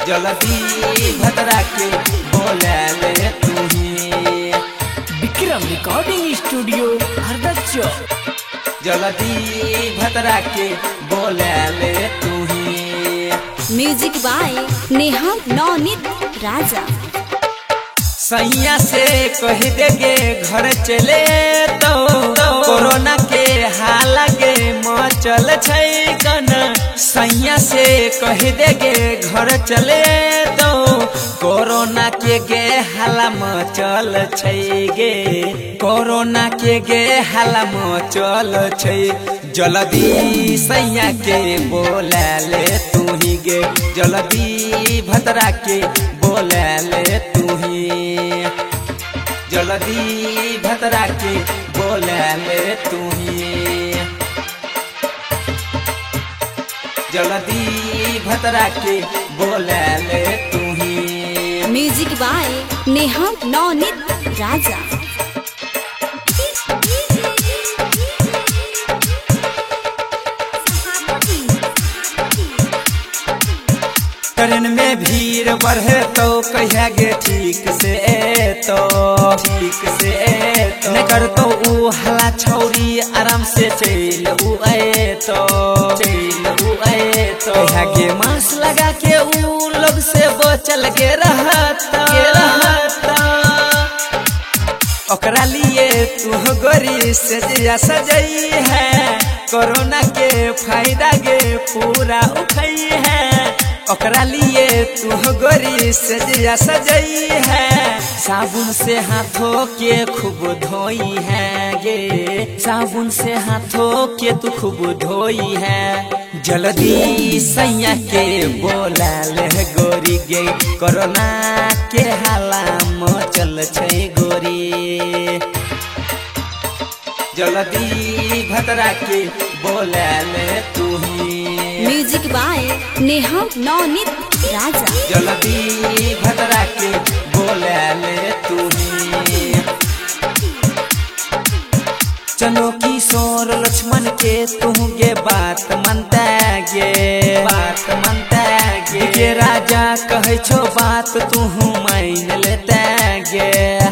जल्दी भद्रा के बोला ले तुम्हें विक्रम रिकॉर्डिंग स्टूडियो हरदच्चो। जल्दी भद्रा के बोला ले तुम्हें। म्यूजिक बाय नेहा नवनीत राजा। सैया से कह देगे घर चले तो कोरोना के हाल गे मचल छै कन। सैया से कह देगे घर चले तो कोरोना के गे हाला मचल छै गे। कोरोना के गे हाला मचल छै। जल्दी सैया के बोला ले तू ही गे। जल्दी भद्रा के बोला ले तू ही। जल्दी भद्रा के बोला ले तू ही। जल्दी भद्रा के बोला ले तू ही। Music by Neha Navneet Raja. Train में भीड़ बढ़े तो कहिया गे ठीक से तो ठीक से तो नहीं कर तो ऊ हला छौरी आराम से चल ऊ आए तो चल ऊ आए तो कहिया गे मास्क लगा के ऊ लोग से बचल के रहता ओकरा लिए तू गोरी से जिया सजई है। कोरोना के फायदा गे पूरा उठई है। ओकरा लिए तू गोरी से जिया सजई है। साबुन से हाथों के खूब धोई है गे। साबुन से हाथों के तू खूब धोई है। जल्दी सैया के बोला ले गोरी गे। कोरोना के हाला मचल छै गोरी। जल्दी भद्रा के बोला ले तू ही। म्यूजिक बाय नेहा नवनीत राजा। जल्दी भद्रा के बोला ले तू ही। चलो किशोर लक्ष्मण के तू गे बात मनता गे। बात मनता गे राजा कहे छो बात तू मान लेता गे।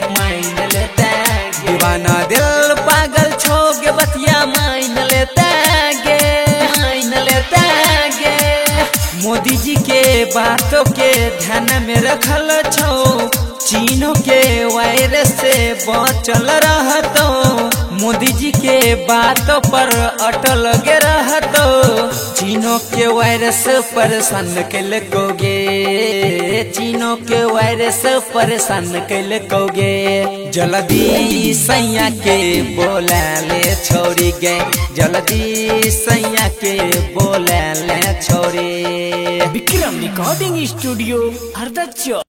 मान लेता दीवाना दिल पागल छो गे बतिया मान लेता गे। मान लेता गे मोदी जी के बातों के ध्यान में रखल छो। चीनों के वायरस से बचल रहतो। मोदी जी के बातों पर अटल गे रहतो। चीनों के वायरस परेशान कैल कोगे। चीनों के वायरस परेशान कैल कोगे। जल्दी सैया के बोला ले छोड़ी गे। जल्दी सैया के बोला ले छोड़ी। Vikram recording studio हरदच्चो।